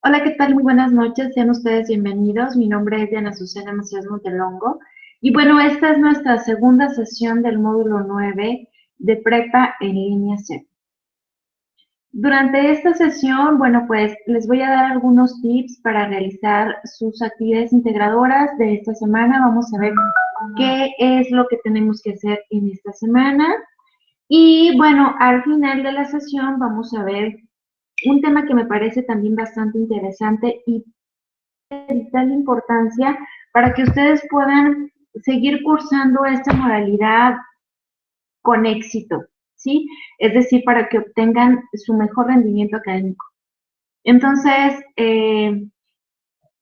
Hola, ¿qué tal? Muy buenas noches, sean ustedes bienvenidos. Mi nombre es Diana Azucena Macías Montelongo. Y bueno, esta es nuestra segunda sesión del módulo 9 de Prepa en línea C. Durante esta sesión, bueno, pues les voy a dar algunos tips para realizar sus actividades integradoras de esta semana. Vamos a ver qué es lo que tenemos que hacer en esta semana. Y bueno, al final de la sesión vamos a ver un tema que me parece también bastante interesante y de vital importancia para que ustedes puedan seguir cursando esta modalidad con éxito, ¿sí? Es decir, para que obtengan su mejor rendimiento académico. Entonces,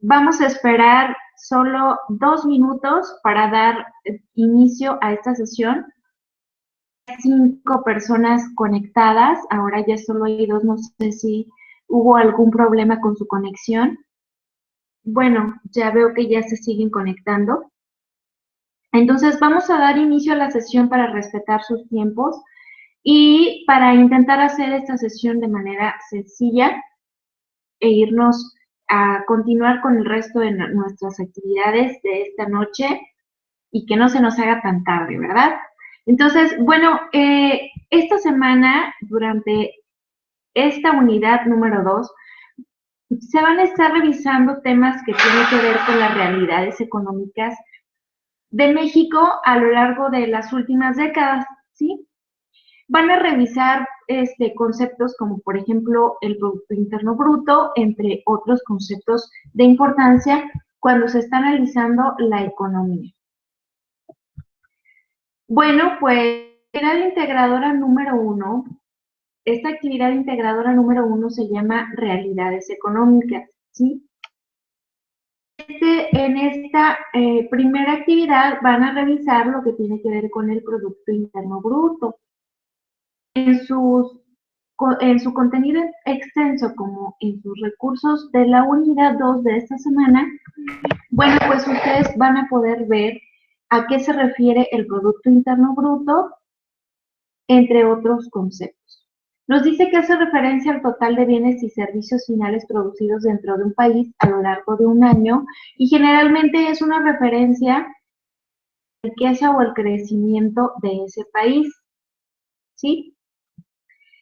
vamos a esperar solo 2 minutos para dar inicio a esta sesión. 5 personas conectadas, ahora ya solo hay 2, no sé si hubo algún problema con su conexión. Bueno, ya veo que ya se siguen conectando. Entonces vamos a dar inicio a la sesión para respetar sus tiempos y para intentar hacer esta sesión de manera sencilla e irnos a continuar con el resto de nuestras actividades de esta noche y que no se nos haga tan tarde, ¿verdad? Entonces, bueno, esta semana, durante esta unidad número 2, se van a estar revisando temas que tienen que ver con las realidades económicas de México a lo largo de las últimas décadas, ¿sí? Van a revisar conceptos como, por ejemplo, el Producto Interno Bruto, entre otros conceptos de importancia cuando se está analizando la economía. Bueno, pues, actividad integradora número 1, esta actividad integradora número 1 se llama realidades económicas, ¿sí? En esta primera actividad van a revisar lo que tiene que ver con el Producto Interno Bruto. En su contenido extenso como en sus recursos de la unidad 2 de esta semana, bueno, pues ustedes van a poder ver a qué se refiere el Producto Interno Bruto, entre otros conceptos. Nos dice que hace referencia al total de bienes y servicios finales producidos dentro de un país a lo largo de un año y generalmente es una referencia a la riqueza o el crecimiento de ese país, ¿sí?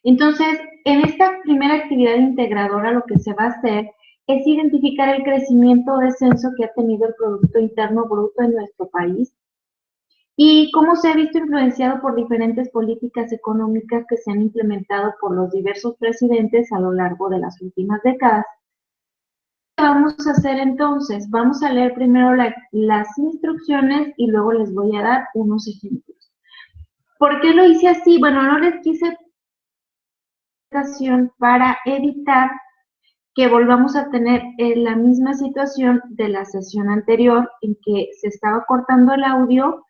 Entonces, en esta primera actividad integradora lo que se va a hacer es identificar el crecimiento o descenso que ha tenido el Producto Interno Bruto en nuestro país y cómo se ha visto influenciado por diferentes políticas económicas que se han implementado por los diversos presidentes a lo largo de las últimas décadas. ¿Qué vamos a hacer entonces? Vamos a leer primero las instrucciones y luego les voy a dar unos ejemplos. ¿Por qué lo hice así? Bueno, no les quise para evitar que volvamos a tener la misma situación de la sesión anterior en que se estaba cortando el audio,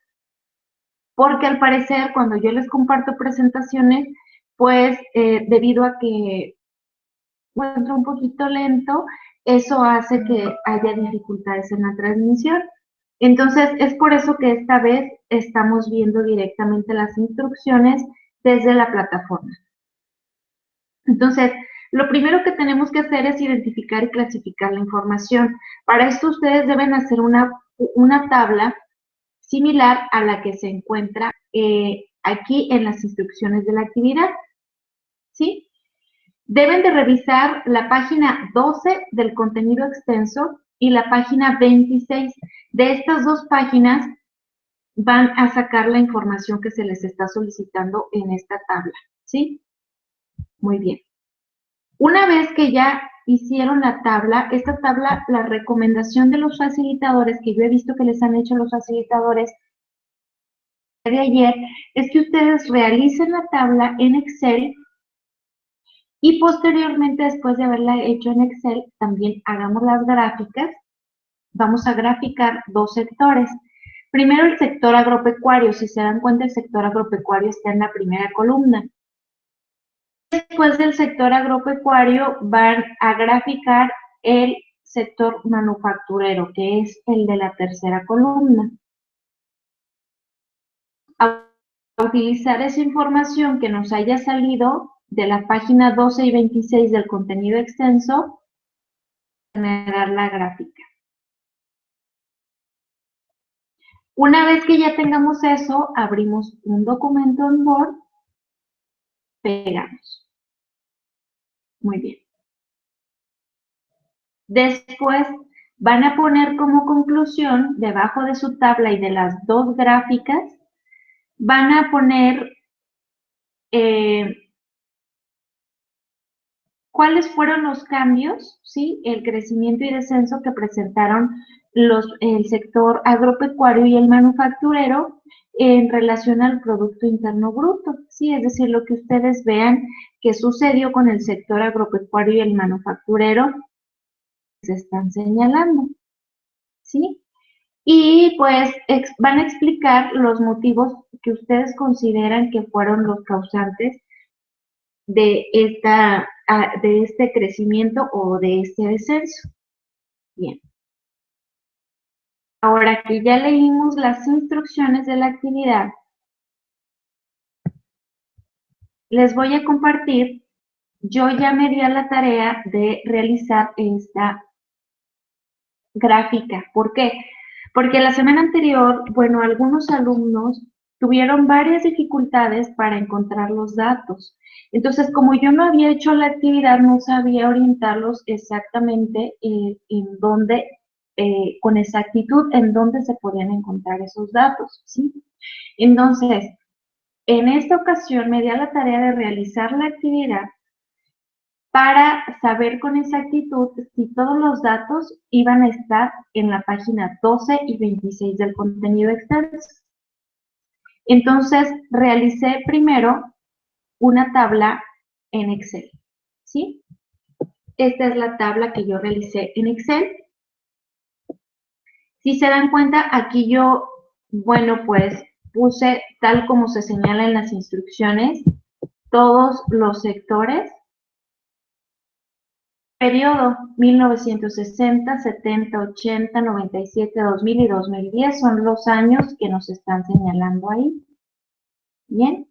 porque al parecer cuando yo les comparto presentaciones, pues debido a que encuentro un poquito lento, eso hace que haya dificultades en la transmisión. Entonces, es por eso que esta vez estamos viendo directamente las instrucciones desde la plataforma. Entonces, lo primero que tenemos que hacer es identificar y clasificar la información. Para esto ustedes deben hacer una tabla similar a la que se encuentra aquí en las instrucciones de la actividad, ¿sí? Deben de revisar la página 12 del contenido extenso y la página 26. De estas dos páginas van a sacar la información que se les está solicitando en esta tabla, ¿sí? Muy bien. Una vez que ya hicieron la tabla, esta tabla, la recomendación de los facilitadores, que yo he visto que les han hecho los facilitadores de ayer, es que ustedes realicen la tabla en Excel y posteriormente, después de haberla hecho en Excel, también hagamos las gráficas. Vamos a graficar dos sectores. Primero el sector agropecuario. Si se dan cuenta, el sector agropecuario está en la primera columna. Después del sector agropecuario van a graficar el sector manufacturero, que es el de la tercera columna. A utilizar esa información que nos haya salido de la página 12 y 26 del contenido extenso generar la gráfica. Una vez que ya tengamos eso, abrimos un documento en Word, pegamos. Muy bien. Después van a poner como conclusión, debajo de su tabla y de las dos gráficas, van a poner cuáles fueron los cambios, ¿sí? El crecimiento y descenso que presentaron el sector agropecuario y el manufacturero en relación al Producto Interno Bruto, ¿sí? Es decir, lo que ustedes vean que sucedió con el sector agropecuario y el manufacturero se están señalando, ¿sí? Y pues van a explicar los motivos que ustedes consideran que fueron los causantes de este crecimiento o de este descenso. Bien. Ahora que ya leímos las instrucciones de la actividad, les voy a compartir, yo ya me di a la tarea de realizar esta gráfica. ¿Por qué? Porque la semana anterior, bueno, algunos alumnos tuvieron varias dificultades para encontrar los datos. Entonces, como yo no había hecho la actividad, no sabía orientarlos exactamente en dónde, con exactitud, en dónde se podían encontrar esos datos, ¿sí? Entonces, en esta ocasión me di a la tarea de realizar la actividad para saber con exactitud si todos los datos iban a estar en la página 12 y 26 del contenido extenso. Entonces, realicé primero una tabla en Excel, ¿sí? Esta es la tabla que yo realicé en Excel. Si se dan cuenta, aquí yo, bueno, pues puse tal como se señala en las instrucciones, todos los sectores. Periodo 1960, 70, 80, 97, 2000 y 2010 son los años que nos están señalando ahí. Bien.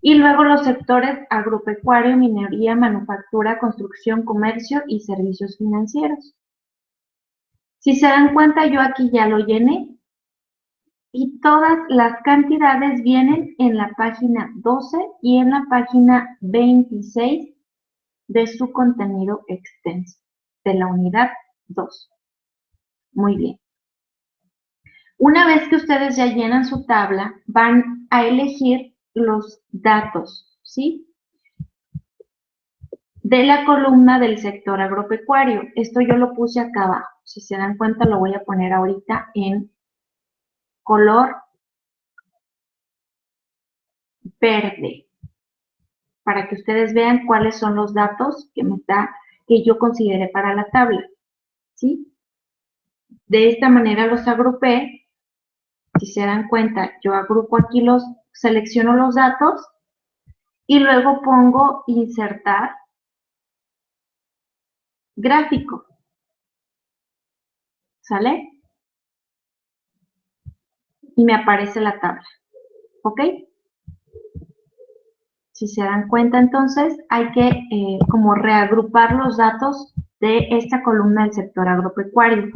Y luego los sectores agropecuario, minería, manufactura, construcción, comercio y servicios financieros. Si se dan cuenta, yo aquí ya lo llené. Y todas las cantidades vienen en la página 12 y en la página 26 de su contenido extenso, de la unidad 2. Muy bien. Una vez que ustedes ya llenan su tabla, van a elegir los datos, ¿sí? De la columna del sector agropecuario. Esto yo lo puse acá abajo. Si se dan cuenta, lo voy a poner ahorita en color verde, para que ustedes vean cuáles son los datos que yo consideré para la tabla, ¿sí? De esta manera los agrupé. Si se dan cuenta, yo agrupo aquí selecciono los datos y luego pongo insertar gráfico. ¿Sale? Y me aparece la tabla. ¿Ok? Si se dan cuenta, entonces, hay que como reagrupar los datos de esta columna del sector agropecuario.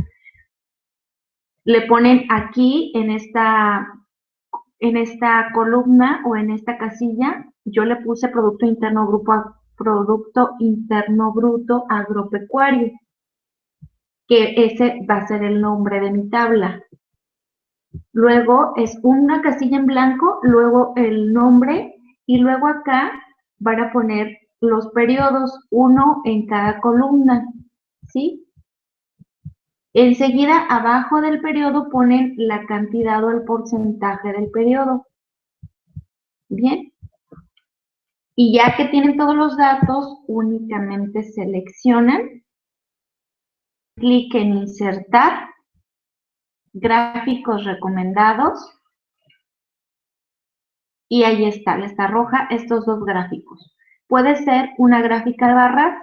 Le ponen aquí, en esta columna o en esta casilla, yo le puse Producto Interno Bruto Agropecuario, que ese va a ser el nombre de mi tabla. Luego es una casilla en blanco, luego el nombre, y luego acá van a poner los periodos, uno en cada columna, ¿sí? Enseguida, abajo del periodo ponen la cantidad o el porcentaje del periodo. Bien. Y ya que tienen todos los datos, únicamente seleccionan, clic en insertar, gráficos recomendados, y ahí está, les arroja estos dos gráficos. Puede ser una gráfica de barras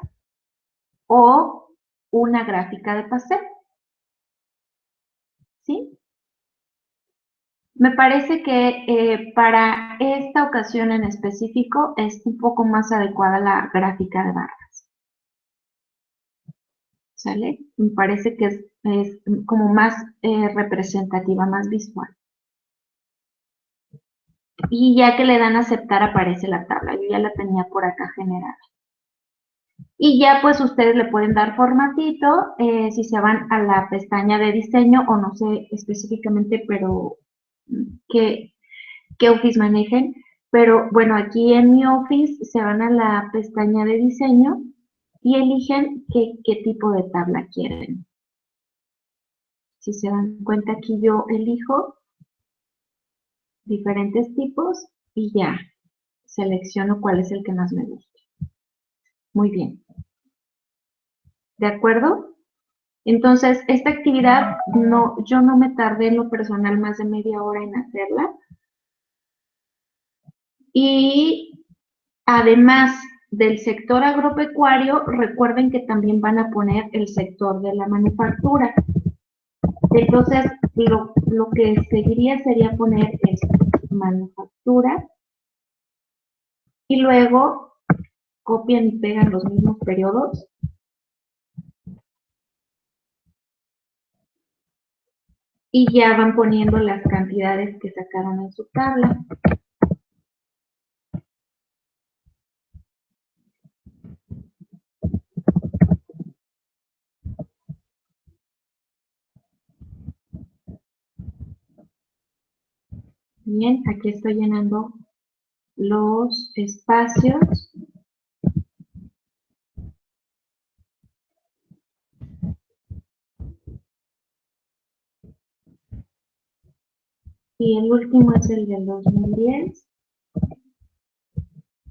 o una gráfica de pastel. ¿Sí? Me parece que para esta ocasión en específico es un poco más adecuada la gráfica de barras. ¿sale? Me parece que es como más representativa, más visual. Y ya que le dan a aceptar aparece la tabla, yo ya la tenía por acá generada. Y ya pues ustedes le pueden dar formatito, si se van a la pestaña de diseño o no sé específicamente, pero qué Office manejen. Pero bueno, aquí en mi Office se van a la pestaña de diseño y eligen qué tipo de tabla quieren. Si se dan cuenta aquí yo elijo diferentes tipos y ya selecciono cuál es el que más me gusta. Muy bien. ¿De acuerdo? Entonces, esta actividad yo no me tardé en lo personal más de media hora en hacerla. Y además del sector agropecuario, recuerden que también van a poner el sector de la manufactura. Entonces, lo que seguiría sería poner esto, manufactura, y luego copian y pegan los mismos periodos. Y ya van poniendo las cantidades que sacaron en su tabla. Bien, aquí estoy llenando los espacios. Y el último es el del 2010.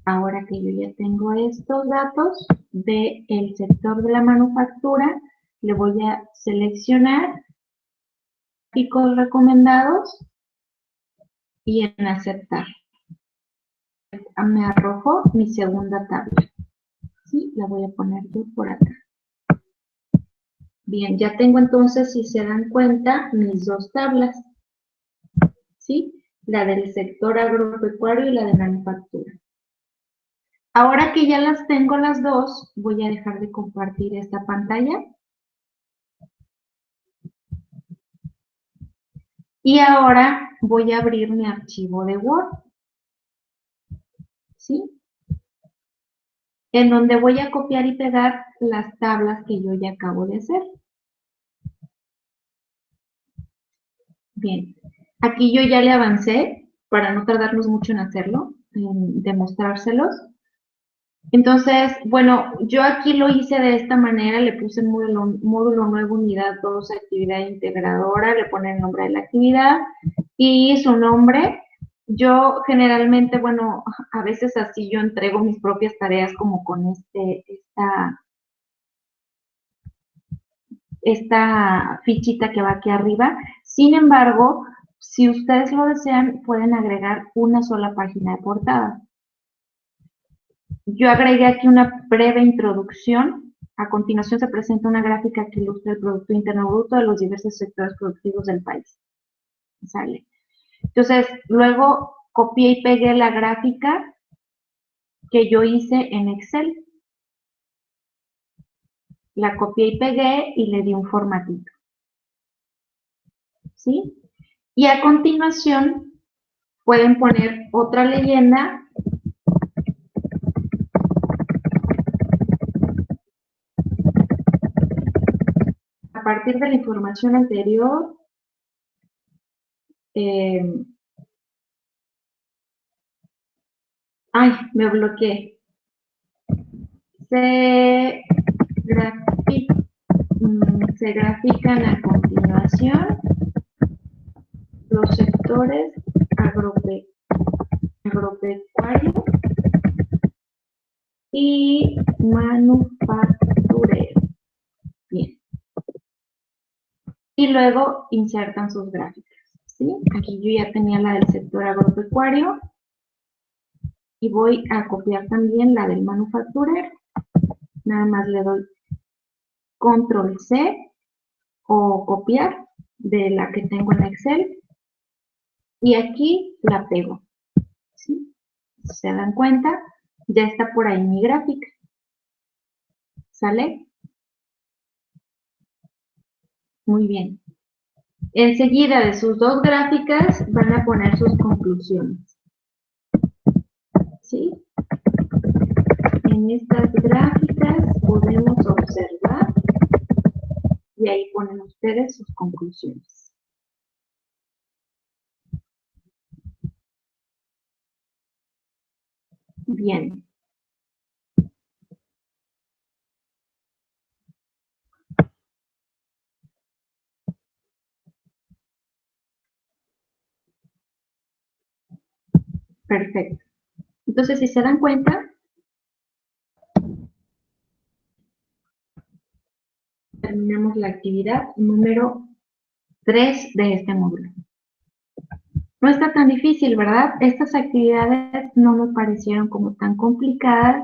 Ahora que yo ya tengo estos datos del sector de la manufactura, le voy a seleccionar gráficos recomendados y en aceptar. Me arrojó mi segunda tabla. ¿Sí? La voy a poner yo por acá. Bien, ya tengo entonces, si se dan cuenta, mis dos tablas. ¿Sí? La del sector agropecuario y la de manufactura. Ahora que ya las tengo las dos, voy a dejar de compartir esta pantalla. Y ahora voy a abrir mi archivo de Word. ¿Sí? En donde voy a copiar y pegar las tablas que yo ya acabo de hacer. Bien, aquí yo ya le avancé para no tardarnos mucho en hacerlo, en demostrárselos. Entonces, bueno, yo aquí lo hice de esta manera, le puse módulo nuevo, unidad 2, actividad integradora, le pone el nombre de la actividad y su nombre. Yo generalmente, bueno, a veces así yo entrego mis propias tareas como con esta fichita que va aquí arriba. Sin embargo, si ustedes lo desean, pueden agregar una sola página de portada. Yo agregué aquí una breve introducción. A continuación se presenta una gráfica que ilustra el Producto Interno Bruto de los diversos sectores productivos del país. Sale. Entonces, luego copié y pegué la gráfica que yo hice en Excel. La copié y pegué y le di un formatito. ¿Sí? Y a continuación pueden poner otra leyenda. A partir de la información anterior, ay, me bloqueé. Grafi- se grafican a continuación los sectores agropecuario y manufacturero. Bien. Y luego insertan sus gráficas. ¿Sí? Aquí yo ya tenía la del sector agropecuario y voy a copiar también la del manufacturero. Nada más le doy control C o copiar de la que tengo en Excel y aquí la pego. ¿Sí? ¿Se dan cuenta? Ya está por ahí mi gráfica. ¿Sale? Muy bien. Enseguida de sus dos gráficas van a poner sus conclusiones. ¿Sí? En estas gráficas podemos observar y ahí ponen ustedes sus conclusiones. Bien. Perfecto. Entonces, si se dan cuenta, terminamos la actividad número 3 de este módulo. No está tan difícil, ¿verdad? Estas actividades no me parecieron como tan complicadas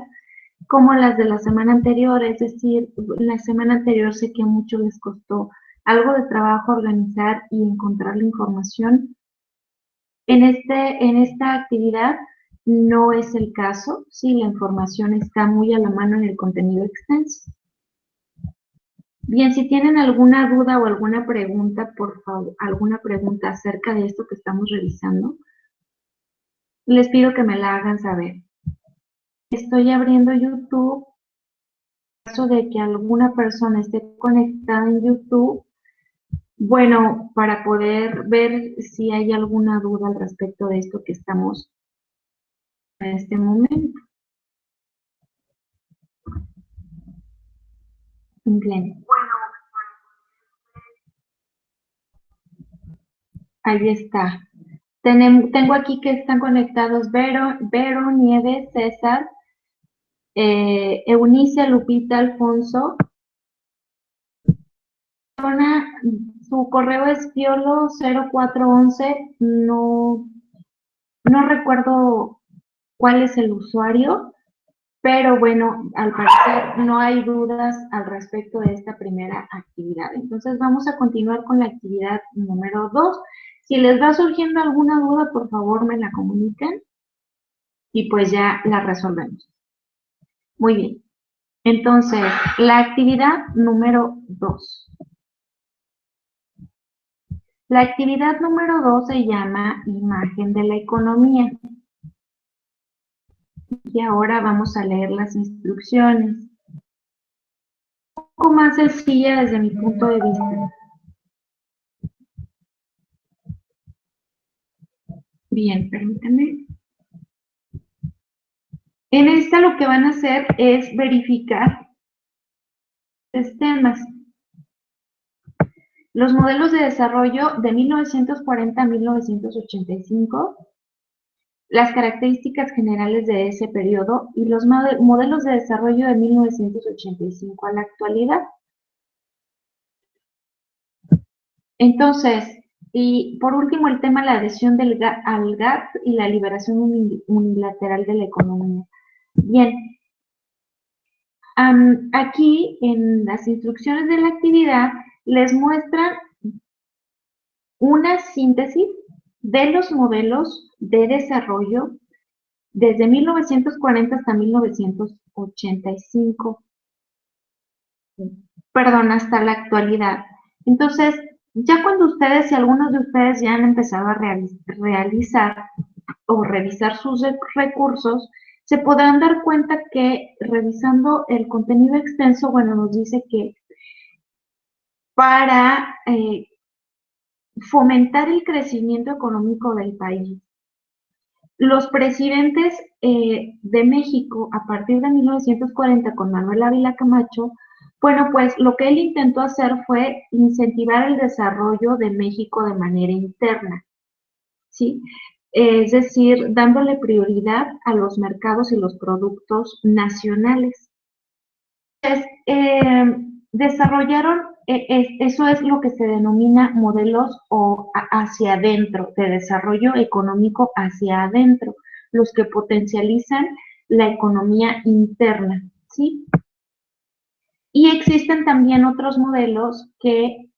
como las de la semana anterior, es decir, la semana anterior sé que a muchos les costó algo de trabajo organizar y encontrar la información. En esta actividad no es el caso, sí, la información está muy a la mano en el contenido extenso. Bien, si tienen alguna duda o alguna pregunta, por favor, alguna pregunta acerca de esto que estamos revisando, les pido que me la hagan saber. Estoy abriendo YouTube. En caso de que alguna persona esté conectada en YouTube, bueno, para poder ver si hay alguna duda al respecto de esto que estamos en este momento. Bien. Ahí está. Tengo aquí que están conectados Vero, Nieves, César, Eunice, Lupita, Alfonso. Su correo es piolo0411, no recuerdo cuál es el usuario, pero bueno, al parecer no hay dudas al respecto de esta primera actividad. Entonces vamos a continuar con la actividad número 2. Si les va surgiendo alguna duda, por favor me la comunican y pues ya la resolvemos. Muy bien. Entonces, la actividad número 2. La actividad número 2 se llama Imagen de la economía. Y ahora vamos a leer las instrucciones. Un poco más sencilla desde mi punto de vista. Bien, permítanme. En esta lo que van a hacer es verificar tres temas. Los modelos de desarrollo de 1940 a 1985, las características generales de ese periodo y los modelos de desarrollo de 1985 a la actualidad. Entonces, y por último el tema la adhesión al GATT y la liberación unilateral de la economía. Bien, aquí en las instrucciones de la actividad les muestran una síntesis de los modelos de desarrollo desde 1940 hasta 1985, perdón, hasta la actualidad. Entonces, ya cuando ustedes, si algunos de ustedes ya han empezado a realizar o revisar sus recursos, se podrán dar cuenta que revisando el contenido extenso, bueno, nos dice que para fomentar el crecimiento económico del país, los presidentes de México a partir de 1940 con Manuel Ávila Camacho, bueno, pues lo que él intentó hacer fue incentivar el desarrollo de México de manera interna, ¿sí? Es decir, dándole prioridad a los mercados y los productos nacionales. Entonces, desarrollaron, eso es lo que se denomina modelos o hacia adentro, de desarrollo económico hacia adentro, los que potencializan la economía interna, ¿sí? Y existen también otros modelos que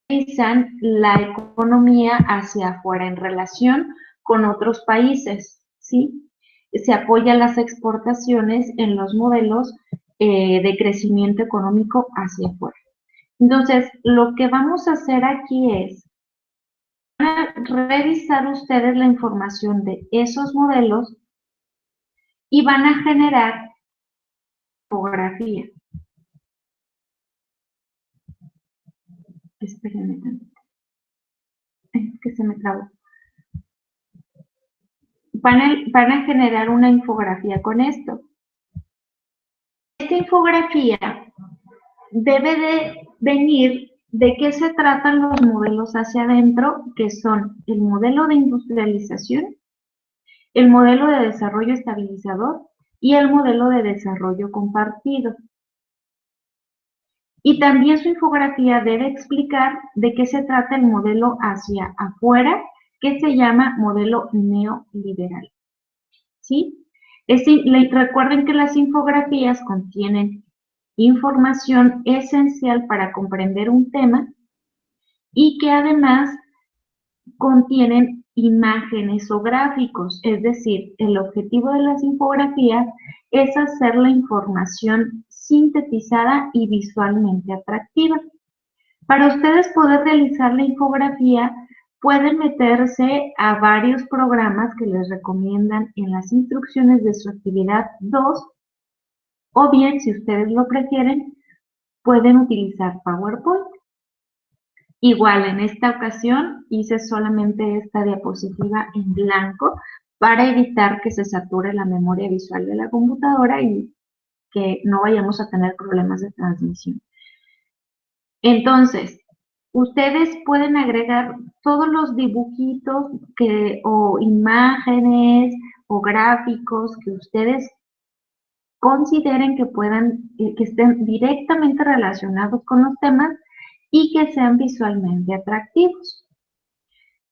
realizan la economía hacia afuera en relación con otros países, ¿sí? Se apoya las exportaciones en los modelos de crecimiento económico hacia afuera. Entonces, lo que vamos a hacer aquí es revisar ustedes la información de esos modelos y van a generar infografía. Espérenme tantito. Es que se me trabó. Van a generar una infografía con esto. Esta infografía debe de venir de qué se tratan los modelos hacia adentro, que son el modelo de industrialización, el modelo de desarrollo estabilizador y el modelo de desarrollo compartido. Y también su infografía debe explicar de qué se trata el modelo hacia afuera, que se llama modelo neoliberal. ¿Sí? Recuerden que las infografías contienen información esencial para comprender un tema y que además contienen imágenes o gráficos, es decir, el objetivo de las infografías es hacer la información sintetizada y visualmente atractiva. Para ustedes poder realizar la infografía, pueden meterse a varios programas que les recomiendan en las instrucciones de su actividad 2, o bien, si ustedes lo prefieren, pueden utilizar PowerPoint. Igual, en esta ocasión hice solamente esta diapositiva en blanco para evitar que se sature la memoria visual de la computadora y que no vayamos a tener problemas de transmisión. Entonces, ustedes pueden agregar todos los dibujitos o imágenes o gráficos que ustedes consideren que que estén directamente relacionados con los temas y que sean visualmente atractivos.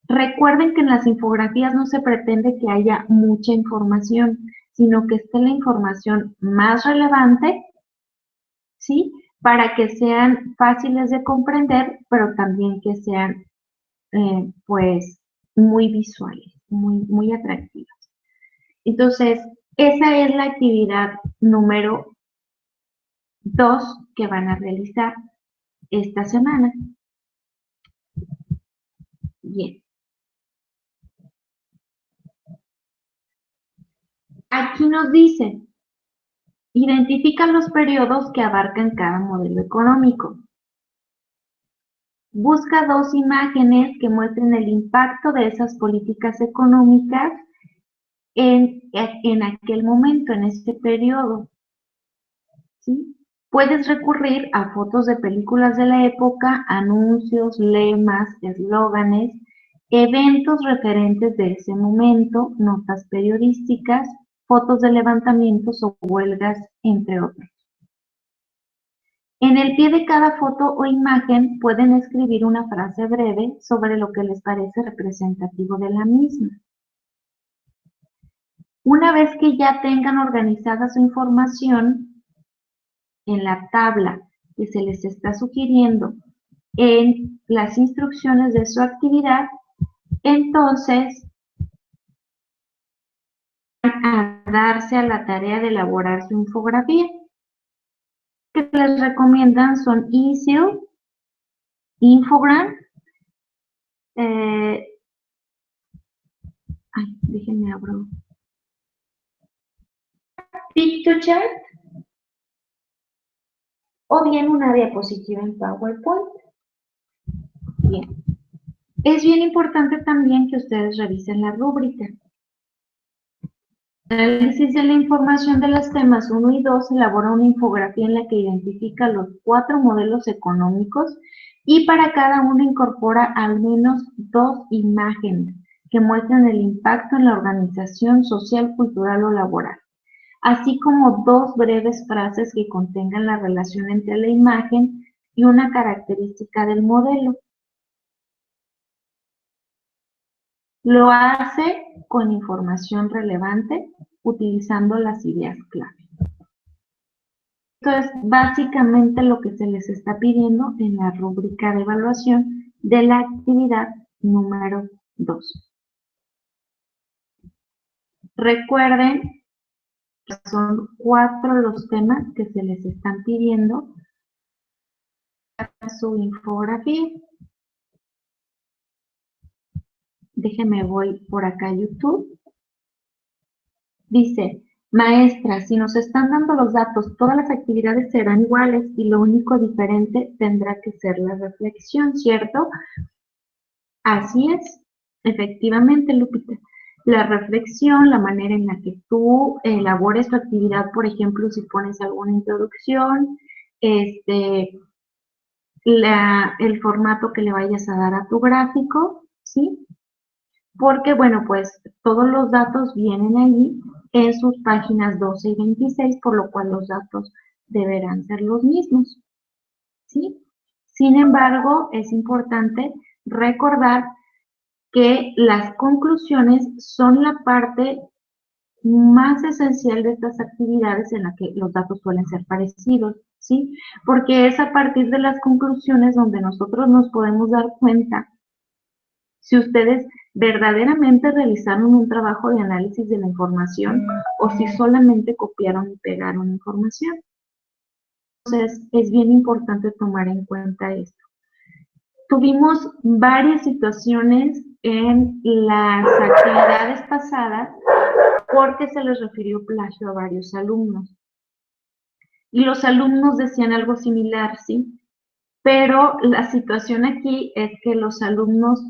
Recuerden que en las infografías no se pretende que haya mucha información, sino que esté la información más relevante, ¿sí? Para que sean fáciles de comprender, pero también que sean, pues, muy visuales, muy atractivas. Entonces, esa es la actividad número 2 que van a realizar esta semana. Bien. Aquí nos dice, identifica los periodos que abarcan cada modelo económico. Busca dos imágenes que muestren el impacto de esas políticas económicas en aquel momento, en este periodo. ¿Sí? Puedes recurrir a fotos de películas de la época, anuncios, lemas, eslóganes, eventos referentes de ese momento, notas periodísticas, fotos de levantamientos o huelgas, entre otros. En el pie de cada foto o imagen pueden escribir una frase breve sobre lo que les parece representativo de la misma. Una vez que ya tengan organizada su información en la tabla que se les está sugiriendo en las instrucciones de su actividad, entonces van a darse a la tarea de elaborar su infografía. Que les recomiendan son Easel, Infogram, déjenme abro, PictoChart, o bien una diapositiva en PowerPoint. Bien. Es bien importante también que ustedes revisen la rúbrica. El análisis de la información de los temas 1 y 2 elabora una infografía en la que identifica los 4 modelos económicos y para cada uno incorpora al menos 2 imágenes que muestran el impacto en la organización social, cultural o laboral, así como 2 breves frases que contengan la relación entre la imagen y una característica del modelo. Lo hace con información relevante, utilizando las ideas clave. Esto es básicamente lo que se les está pidiendo en la rúbrica de evaluación de la actividad número 2. Recuerden que son 4 los temas que se les están pidiendo. su infografía. Déjeme, voy por acá a YouTube. Dice, maestra, si nos están dando los datos, todas las actividades serán iguales y lo único diferente tendrá que ser la reflexión, ¿cierto? Así es, efectivamente, Lupita. La reflexión, la manera en la que tú elabores tu actividad, por ejemplo, si pones alguna introducción, el formato que le vayas a dar a tu gráfico, ¿sí? Porque, bueno, pues todos los datos vienen ahí en sus páginas 12 y 26, por lo cual los datos deberán ser los mismos, ¿sí? Sin embargo, es importante recordar que las conclusiones son la parte más esencial de estas actividades en la que los datos suelen ser parecidos, ¿sí? Porque es a partir de las conclusiones donde nosotros nos podemos dar cuenta si ustedes verdaderamente realizaron un trabajo de análisis de la información o si solamente copiaron y pegaron información. Entonces, es bien importante tomar en cuenta esto. Tuvimos varias situaciones en las actividades pasadas porque se les refirió plagio a varios alumnos. Y los alumnos decían algo similar, ¿sí? Pero la situación aquí es que los alumnos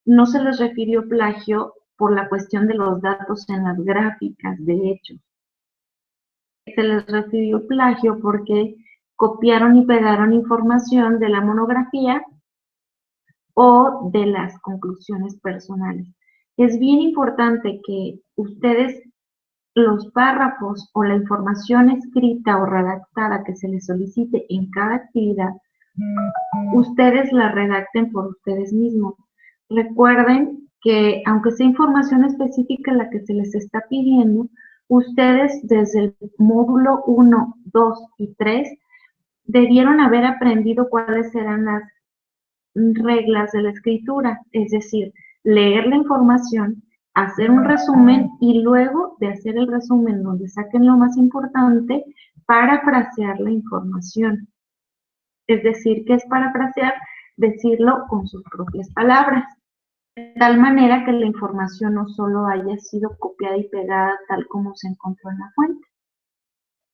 no se les refirió plagio por la cuestión de los datos en las gráficas, de hecho. Se les refirió plagio porque copiaron y pegaron información de la monografía o de las conclusiones personales. Es bien importante que ustedes los párrafos o la información escrita o redactada que se les solicite en cada actividad, ustedes la redacten por ustedes mismos. Recuerden que aunque sea información específica la que se les está pidiendo, ustedes desde el módulo 1, 2 y 3 debieron haber aprendido cuáles eran las reglas de la escritura, es decir, leer la información, hacer un resumen y luego de hacer el resumen donde saquen lo más importante, parafrasear la información. Es decir, ¿qué es parafrasear? Decirlo con sus propias palabras, de tal manera que la información no solo haya sido copiada y pegada tal como se encontró en la fuente.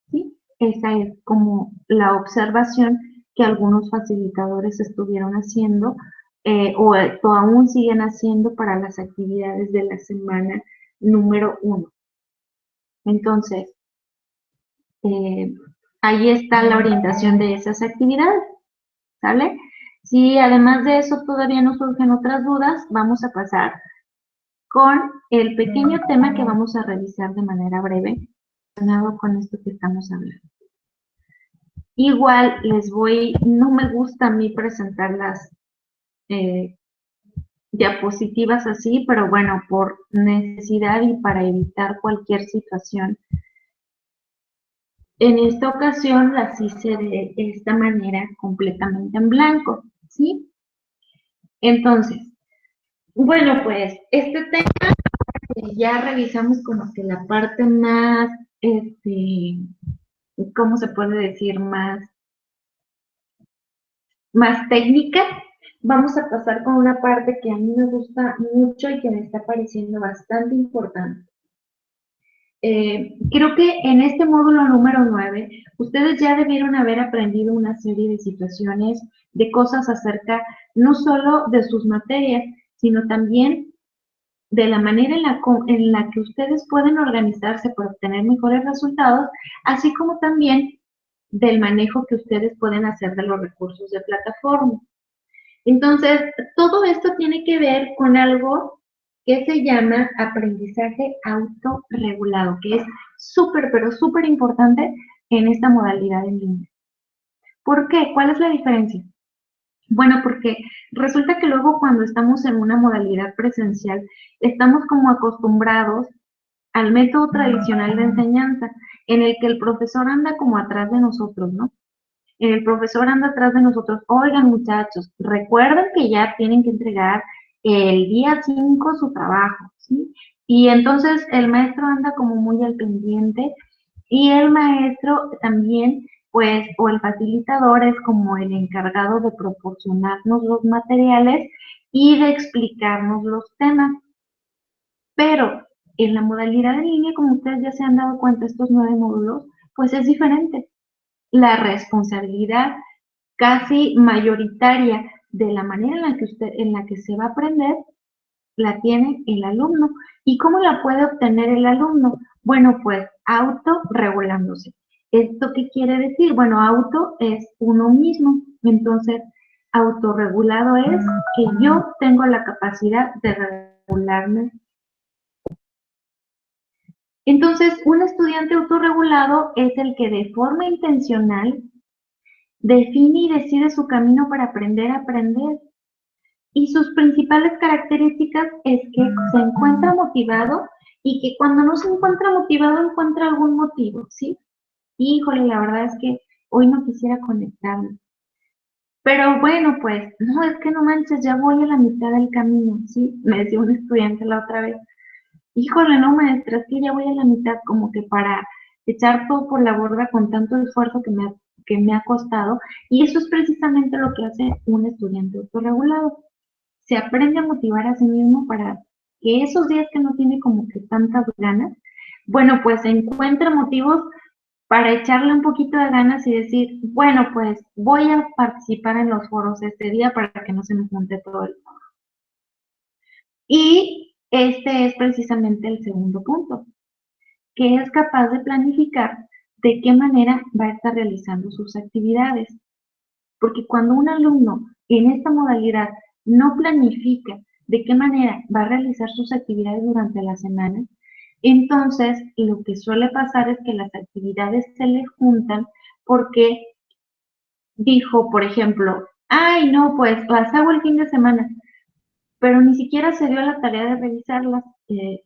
¿Sí? Esa es como la observación que algunos facilitadores estuvieron haciendo o aún siguen haciendo para las actividades de la semana número 1. Entonces, ahí está la orientación de esas actividades, ¿sale? Si además de eso todavía nos surgen otras dudas, vamos a pasar con el pequeño tema que vamos a revisar de manera breve, relacionado con esto que estamos hablando. Igual no me gusta a mí presentar las diapositivas así, pero bueno, por necesidad y para evitar cualquier situación. En esta ocasión las hice de esta manera, completamente en blanco, ¿sí? Entonces, bueno, pues este tema ya revisamos como que la parte más, ¿cómo se puede decir? Más técnica. Vamos a pasar con una parte que a mí me gusta mucho y que me está pareciendo bastante importante. Creo que en este módulo número 9, ustedes ya debieron haber aprendido una serie de situaciones, de cosas acerca no solo de sus materias, sino también de la manera en la que ustedes pueden organizarse para obtener mejores resultados, así como también del manejo que ustedes pueden hacer de los recursos de plataforma. Entonces, todo esto tiene que ver con algo que se llama aprendizaje autorregulado, que es súper, pero súper importante en esta modalidad en línea. ¿Por qué? ¿Cuál es la diferencia? Bueno, porque resulta que luego cuando estamos en una modalidad presencial, estamos como acostumbrados al método tradicional de enseñanza, en el que el profesor anda como atrás de nosotros, ¿no? El profesor anda atrás de nosotros, oigan muchachos, recuerden que ya tienen que entregar el día 5 su trabajo, ¿sí? Y entonces el maestro anda como muy al pendiente y el maestro también pues, o el facilitador es como el encargado de proporcionarnos los materiales y de explicarnos los temas. Pero en la modalidad en línea, como ustedes ya se han dado cuenta, estos 9 módulos, pues es diferente. La responsabilidad casi mayoritaria de la manera en la que se va a aprender, la tiene el alumno. ¿Y cómo la puede obtener el alumno? Bueno, pues autorregulándose. ¿Esto qué quiere decir? Bueno, auto es uno mismo. Entonces, autorregulado es que yo tengo la capacidad de regularme. Entonces, un estudiante autorregulado es el que de forma intencional define y decide su camino para aprender a aprender. Y sus principales características es que se encuentra motivado y que cuando no se encuentra motivado encuentra algún motivo, ¿sí? Híjole, la verdad es que hoy no quisiera conectarme. Pero bueno, pues, no, es que no manches, ya voy a la mitad del camino, ¿sí? Me decía un estudiante la otra vez. Híjole, no, maestra, es que ya voy a la mitad, como que para echar todo por la borda con tanto esfuerzo que me ha costado. Y eso es precisamente lo que hace un estudiante autorregulado. Se aprende a motivar a sí mismo para que esos días que no tiene como que tantas ganas, bueno, pues encuentre motivos para echarle un poquito de ganas y decir, bueno, pues voy a participar en los foros este día para que no se me junte todo el foro. Y este es precisamente el segundo punto, que es capaz de planificar de qué manera va a estar realizando sus actividades. Porque cuando un alumno en esta modalidad no planifica de qué manera va a realizar sus actividades durante la semana, entonces lo que suele pasar es que las actividades se le juntan porque dijo, por ejemplo, ay, no, pues las hago el fin de semana, pero ni siquiera se dio la tarea de revisarlas.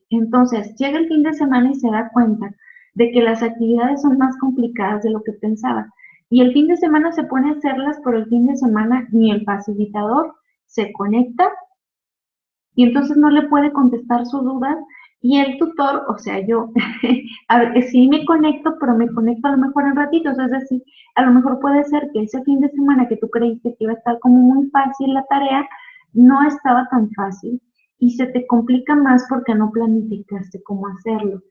Entonces llega el fin de semana y se da cuenta de que las actividades son más complicadas de lo que pensaba. Y el fin de semana se pone a hacerlas, pero el fin de semana ni el facilitador se conecta y entonces no le puede contestar sus dudas. Y el tutor, o sea, yo, a ver, sí me conecto, pero me conecto a lo mejor en ratitos. Es decir, a lo mejor puede ser que ese fin de semana que tú creíste que iba a estar como muy fácil la tarea, no estaba tan fácil y se te complica más porque no planificaste cómo hacerlo.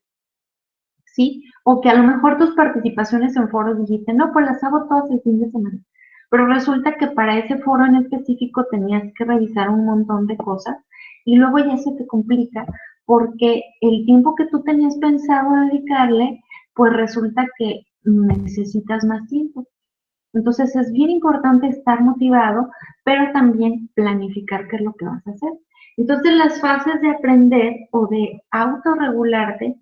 ¿Sí? O que a lo mejor tus participaciones en foros dijiste, no, pues las hago todas el fin de semana. Pero resulta que para ese foro en específico tenías que revisar un montón de cosas y luego ya se te complica porque el tiempo que tú tenías pensado dedicarle, pues resulta que necesitas más tiempo. Entonces es bien importante estar motivado, pero también planificar qué es lo que vas a hacer. Entonces las fases de aprender o de autorregularte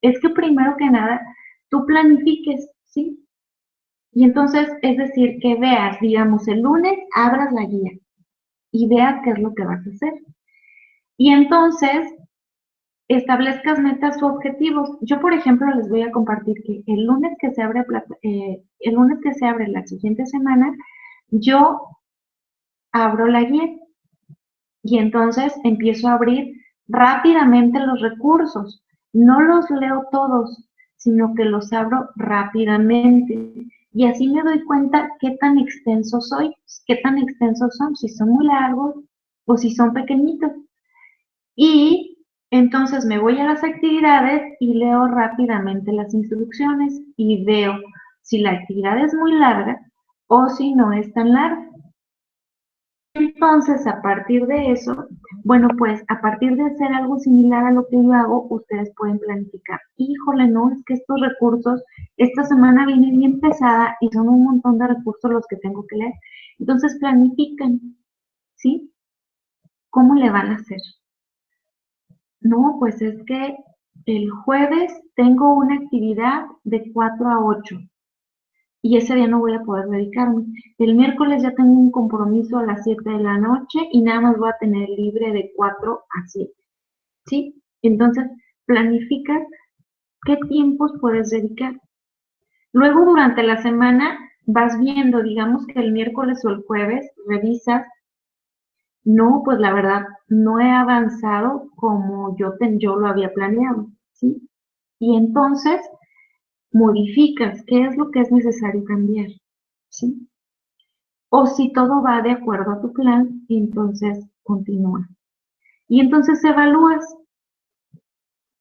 es que primero que nada tú planifiques, ¿sí? Y entonces, es decir, que veas, digamos, el lunes abras la guía y veas qué es lo que vas a hacer. Y entonces establezcas metas o objetivos. Yo, por ejemplo, les voy a compartir que el lunes que se abre la siguiente semana, yo abro la guía y entonces empiezo a abrir rápidamente los recursos. No los leo todos, sino que los abro rápidamente. Y así me doy cuenta qué tan extenso soy, qué tan extensos son, si son muy largos o si son pequeñitos. Y entonces me voy a las actividades y leo rápidamente las instrucciones y veo si la actividad es muy larga o si no es tan larga. Entonces, a partir de eso, bueno, pues a partir de hacer algo similar a lo que yo hago, ustedes pueden planificar. Híjole, no, es que estos recursos, esta semana viene bien pesada y son un montón de recursos los que tengo que leer. Entonces, planifican, ¿sí? ¿Cómo le van a hacer? No, pues es que el jueves tengo una actividad de 4 a 8. Y ese día no voy a poder dedicarme. El miércoles ya tengo un compromiso a las 7 de la noche y nada más voy a tener libre de 4 a 7, ¿sí? Entonces, planificas qué tiempos puedes dedicar. Luego, durante la semana, vas viendo, digamos que el miércoles o el jueves, revisas, no, pues la verdad, no he avanzado como yo lo había planeado, ¿sí? Y entonces, modificas qué es lo que es necesario cambiar, ¿sí? O si todo va de acuerdo a tu plan, entonces continúa. Y entonces evalúas,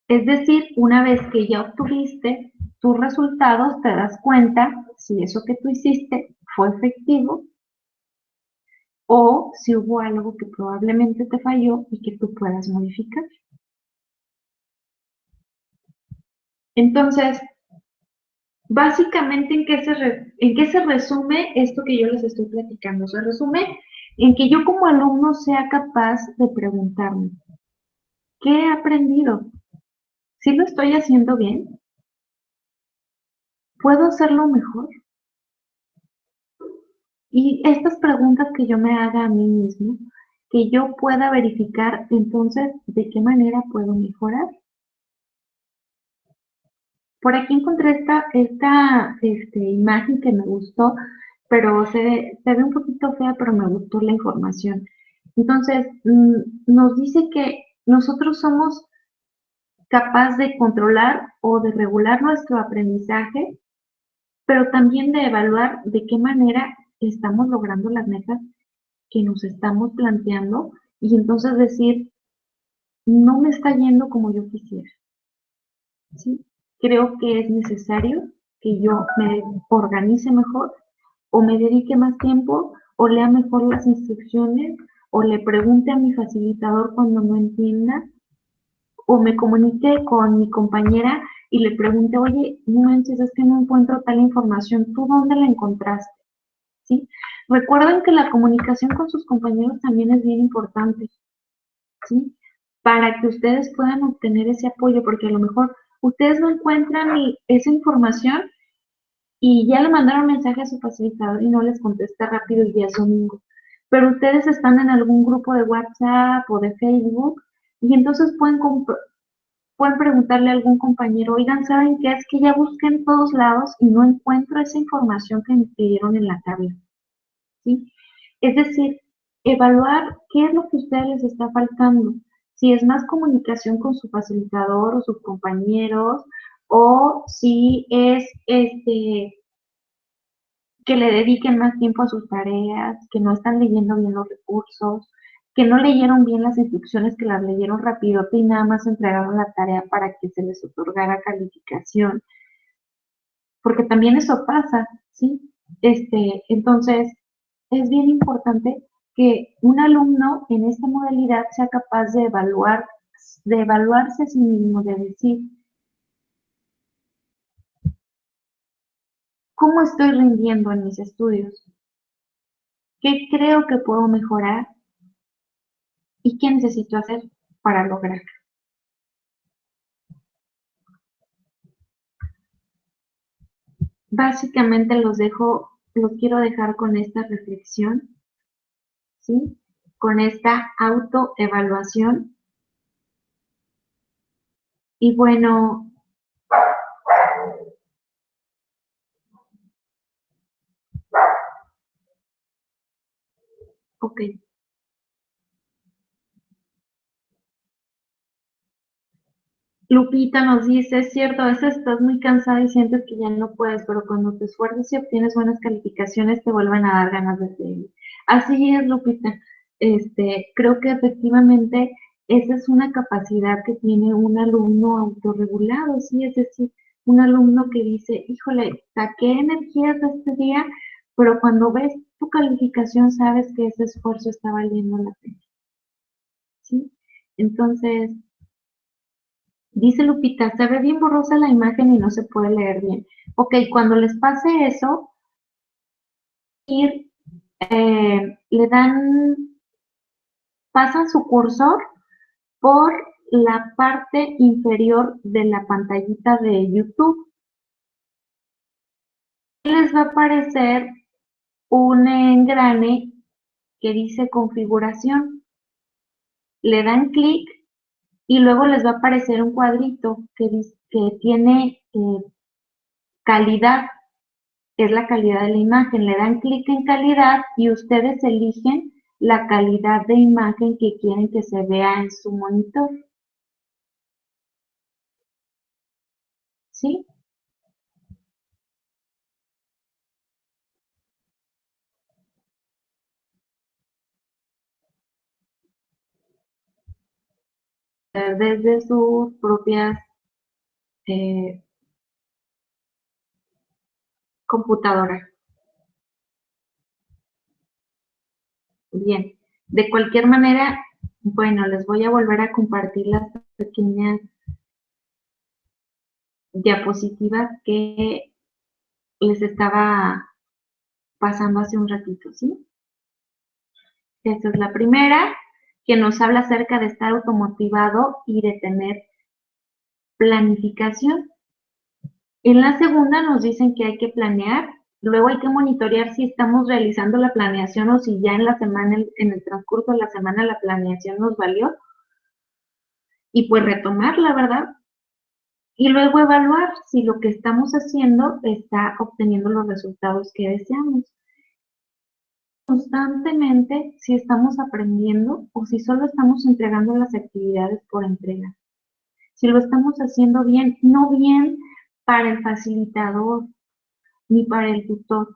es decir, una vez que ya obtuviste tus resultados, te das cuenta si eso que tú hiciste fue efectivo o si hubo algo que probablemente te falló y que tú puedas modificar. Entonces, básicamente, ¿en qué se resume esto que yo les estoy platicando? Se resume en que yo como alumno sea capaz de preguntarme, ¿qué he aprendido? ¿Sí lo estoy haciendo bien? ¿Puedo hacerlo mejor? Y estas preguntas que yo me haga a mí mismo, que yo pueda verificar entonces de qué manera puedo mejorar. Por aquí encontré esta imagen que me gustó, pero se ve un poquito fea, pero me gustó la información. Entonces, nos dice que nosotros somos capaces de controlar o de regular nuestro aprendizaje, pero también de evaluar de qué manera estamos logrando las metas que nos estamos planteando y entonces decir, no me está yendo como yo quisiera, ¿sí? Creo que es necesario que yo me organice mejor o me dedique más tiempo o lea mejor las instrucciones o le pregunte a mi facilitador cuando no entienda o me comunique con mi compañera y le pregunte, oye, no manches, es que no encuentro tal información, ¿tú dónde la encontraste? ¿Sí? Recuerden que la comunicación con sus compañeros también es bien importante, ¿sí? Para que ustedes puedan obtener ese apoyo, porque a lo mejor ustedes no encuentran esa información y ya le mandaron mensaje a su facilitador y no les contesta rápido y ya es domingo. Pero ustedes están en algún grupo de WhatsApp o de Facebook y entonces pueden preguntarle a algún compañero, oigan, ¿saben qué? Es que ya busqué en todos lados y no encuentro esa información que me pidieron en la tabla, ¿sí? Es decir, evaluar qué es lo que a ustedes les está faltando. Si es más comunicación con su facilitador o sus compañeros, o si es que le dediquen más tiempo a sus tareas, que no están leyendo bien los recursos, que no leyeron bien las instrucciones, que las leyeron rapidote y nada más entregaron la tarea para que se les otorgara calificación, porque también eso pasa, ¿sí? Entonces, es bien importante que un alumno en esta modalidad sea capaz de evaluarse a sí mismo, de decir, ¿cómo estoy rindiendo en mis estudios? ¿Qué creo que puedo mejorar? ¿Y qué necesito hacer para lograrlo? Básicamente los quiero dejar con esta reflexión, ¿sí? Con esta autoevaluación. Y bueno, ok. Lupita nos dice, es cierto, a veces estás muy cansada y sientes que ya no puedes, pero cuando te esfuerzas y obtienes buenas calificaciones te vuelven a dar ganas de seguir. Así es, Lupita. Creo que efectivamente esa es una capacidad que tiene un alumno autorregulado, ¿sí? Es decir, un alumno que dice, híjole, saqué energías de este día, pero cuando ves tu calificación sabes que ese esfuerzo está valiendo la pena, ¿sí? Entonces, dice Lupita, se ve bien borrosa la imagen y no se puede leer bien. Ok, cuando les pase eso, le dan, pasan su cursor por la parte inferior de la pantallita de YouTube. Les va a aparecer un engrane que dice configuración. Le dan clic y luego les va a aparecer un cuadrito que tiene calidad. Es la calidad de la imagen. Le dan clic en calidad y ustedes eligen la calidad de imagen que quieren que se vea en su monitor. ¿Sí? desde sus propias computadoras. Bien, de cualquier manera, bueno, les voy a volver a compartir las pequeñas diapositivas que les estaba pasando hace un ratito, ¿sí? Esta es la primera, que nos habla acerca de estar automotivado y de tener planificación. En la segunda nos dicen que hay que planear, luego hay que monitorear si estamos realizando la planeación o si ya en la semana, en el transcurso de la semana la planeación nos valió, y pues retomar, la verdad, y luego evaluar si lo que estamos haciendo está obteniendo los resultados que deseamos. Constantemente si estamos aprendiendo o si solo estamos entregando las actividades por entrega. Si lo estamos haciendo bien, no bien para el facilitador ni para el tutor,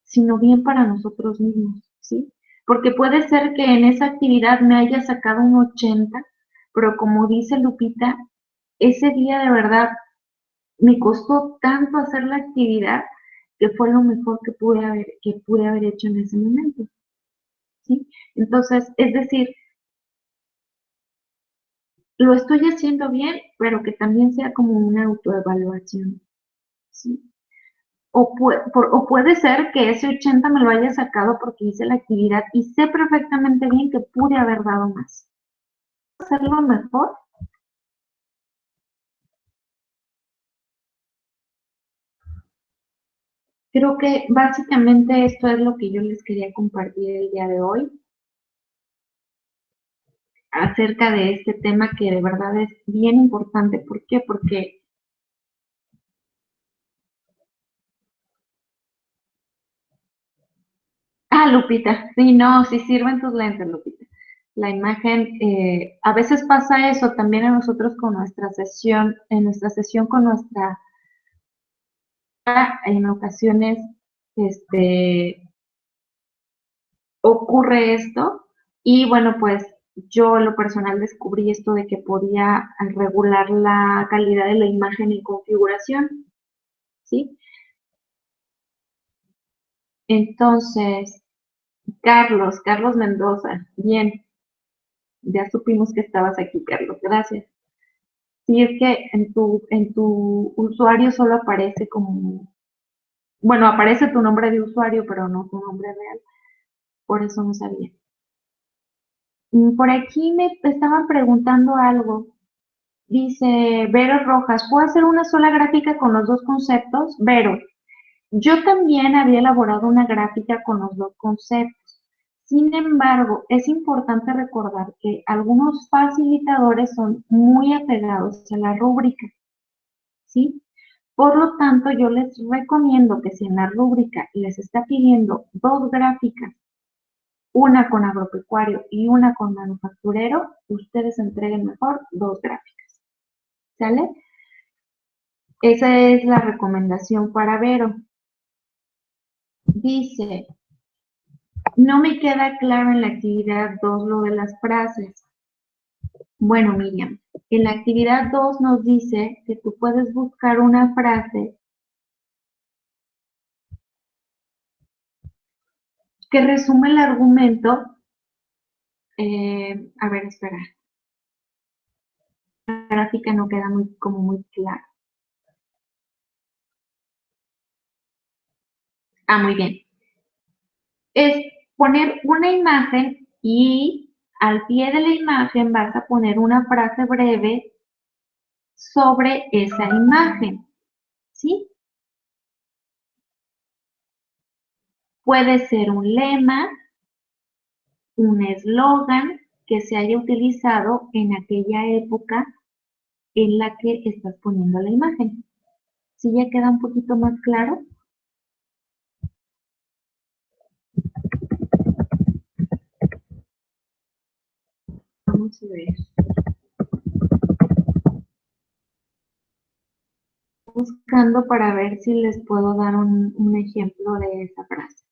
sino bien para nosotros mismos, ¿sí? Porque puede ser que en esa actividad me haya sacado un 80, pero como dice Lupita, ese día de verdad me costó tanto hacer la actividad que fue lo mejor que pude haber hecho en ese momento, ¿sí? Entonces, es decir, lo estoy haciendo bien, pero que también sea como una autoevaluación, ¿sí? O puede ser que ese 80 me lo haya sacado porque hice la actividad y sé perfectamente bien que pude haber dado más. Hacerlo mejor. Creo que básicamente esto es lo que yo les quería compartir el día de hoy acerca de este tema que de verdad es bien importante. ¿Por qué? Porque, Lupita, sí, no, sí sirven tus lentes, Lupita. La imagen, a veces pasa eso también a nosotros con nuestra sesión, en nuestra sesión con nuestra, en ocasiones, ocurre esto y bueno, pues yo en lo personal descubrí esto de que podía regular la calidad de la imagen y configuración, ¿sí? Entonces, Carlos Mendoza, bien, ya supimos que estabas aquí, Carlos, gracias. Sí, es que en tu usuario solo aparece como, bueno, aparece tu nombre de usuario, pero no tu nombre real, por eso no sabía. Por aquí me estaban preguntando algo. Dice Vero Rojas, ¿puedo hacer una sola gráfica con los dos conceptos? Vero, yo también había elaborado una gráfica con los dos conceptos. Sin embargo, es importante recordar que algunos facilitadores son muy apegados a la rúbrica, ¿sí? Por lo tanto, yo les recomiendo que si en la rúbrica les está pidiendo dos gráficas, una con agropecuario y una con manufacturero, ustedes entreguen mejor dos gráficas, ¿sale? Esa es la recomendación para Vero. Dice, no me queda claro en la actividad 2 lo de las frases. Bueno, Miriam, en la actividad 2 nos dice que tú puedes buscar una frase que resume el argumento. A ver, espera. La gráfica no queda como muy clara. Muy bien. Es poner una imagen y al pie de la imagen vas a poner una frase breve sobre esa imagen, ¿sí? Puede ser un lema, un eslogan que se haya utilizado en aquella época en la que estás poniendo la imagen. ¿Sí ya queda un poquito más claro? Vamos a ver. Buscando para ver si les puedo dar un ejemplo de esa frase.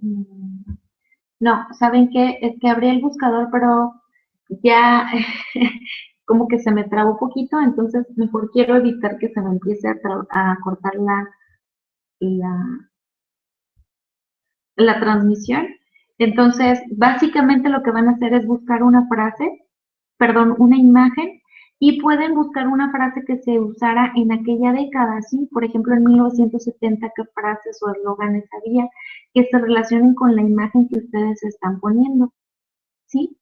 No, ¿saben qué? Es que abrí el buscador, pero ya como que se me trabó poquito, entonces mejor quiero evitar que se me empiece a cortar la, la transmisión. Entonces, básicamente lo que van a hacer es buscar una frase, perdón, una imagen, y pueden buscar una frase que se usara en aquella década, ¿sí? Por ejemplo, en 1970, ¿qué frases o eslóganes había que se relacionen con la imagen que ustedes están poniendo, ¿sí?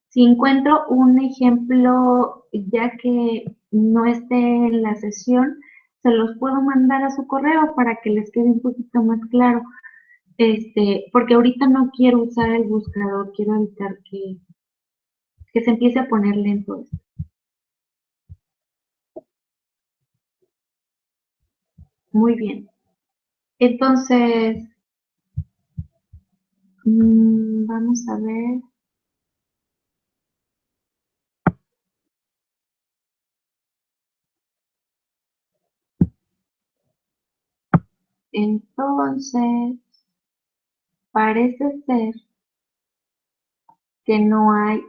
Si encuentro un ejemplo, ya que no esté en la sesión, se los puedo mandar a su correo para que les quede un poquito más claro. Porque ahorita no quiero usar el buscador, quiero evitar que se empiece a poner lento esto. Muy bien. Entonces, vamos a ver. Entonces, parece ser que no hay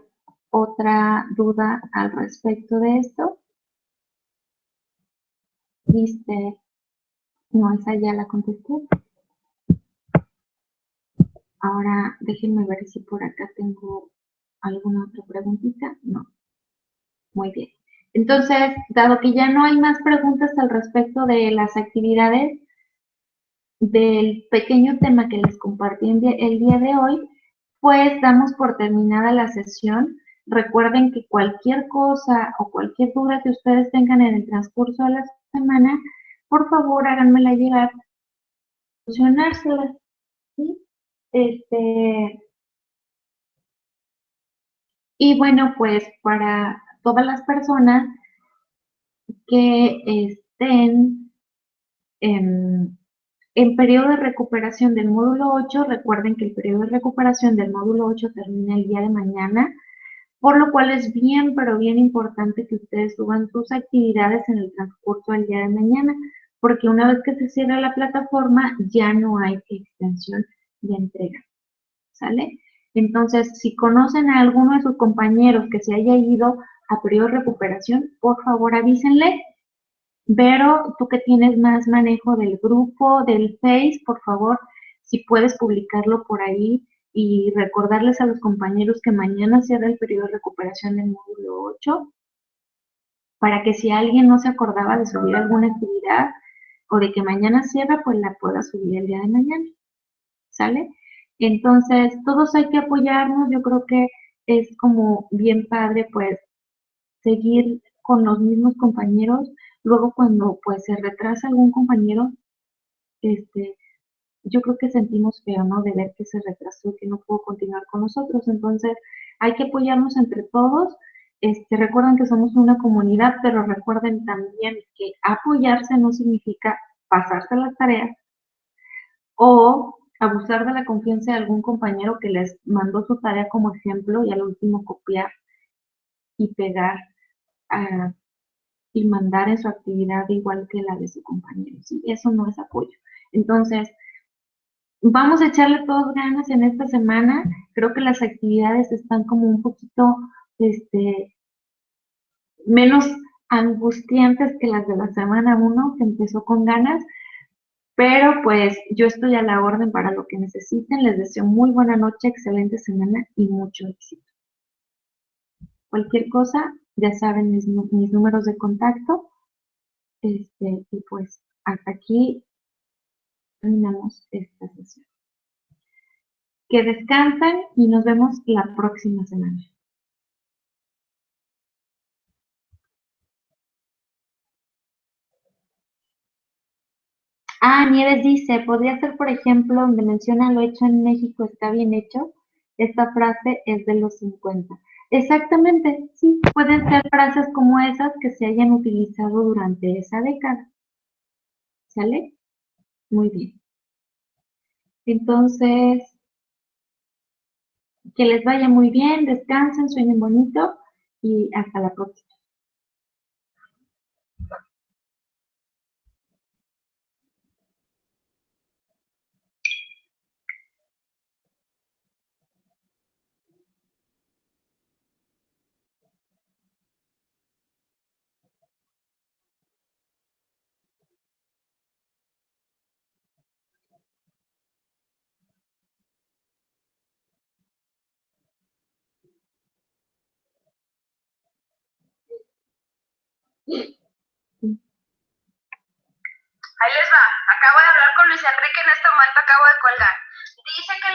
otra duda al respecto de esto. Dice, no, esa ya la contesté. Ahora déjenme ver si por acá tengo alguna otra preguntita. No, muy bien. Entonces, dado que ya no hay más preguntas al respecto de las actividades del pequeño tema que les compartí el día de hoy, pues damos por terminada la sesión. Recuerden que cualquier cosa o cualquier duda que ustedes tengan en el transcurso de la semana, por favor háganmela llegar, solucionárselas, ¿sí? Y bueno, pues para todas las personas que estén en periodo de recuperación del módulo 8, recuerden que el periodo de recuperación del módulo 8 termina el día de mañana, por lo cual es bien, pero bien importante que ustedes suban sus actividades en el transcurso del día de mañana, porque una vez que se cierra la plataforma ya no hay extensión de entrega, ¿sale? Entonces, si conocen a alguno de sus compañeros que se haya ido a periodo de recuperación, por favor avísenle. Vero, tú que tienes más manejo del grupo, del Face, por favor, si puedes publicarlo por ahí y recordarles a los compañeros que mañana cierra el periodo de recuperación del módulo 8, para que si alguien no se acordaba de subir alguna actividad o de que mañana cierra, pues la pueda subir el día de mañana, ¿sale? Entonces, todos hay que apoyarnos, yo creo que es como bien padre, pues, seguir con los mismos compañeros. Luego cuando pues se retrasa algún compañero, este, yo creo que sentimos feo, ¿no? De ver que se retrasó, que no pudo continuar con nosotros. Entonces, hay que apoyarnos entre todos. Recuerden que somos una comunidad, pero recuerden también que apoyarse no significa pasarse las tareas o abusar de la confianza de algún compañero que les mandó su tarea como ejemplo y al último copiar y pegar a y mandar en su actividad igual que la de su compañero, ¿sí? Eso no es apoyo. Entonces, vamos a echarle todas ganas en esta semana. Creo que las actividades están como un poquito, menos angustiantes que las de la semana 1, que empezó con ganas, pero pues yo estoy a la orden para lo que necesiten. Les deseo muy buena noche, excelente semana y mucho éxito. Cualquier cosa, ya saben mis números de contacto, y pues hasta aquí terminamos esta sesión. Que descansen y nos vemos la próxima semana. Nieves dice, podría ser, por ejemplo, donde menciona lo hecho en México está bien hecho. Esta frase es de los 50. Exactamente, sí, pueden ser frases como esas que se hayan utilizado durante esa década. ¿Sale? Muy bien. Entonces, que les vaya muy bien, descansen, sueñen bonito y hasta la próxima. Ahí les va. Acabo de hablar con Luis Enrique, en este momento acabo de colgar. Dice que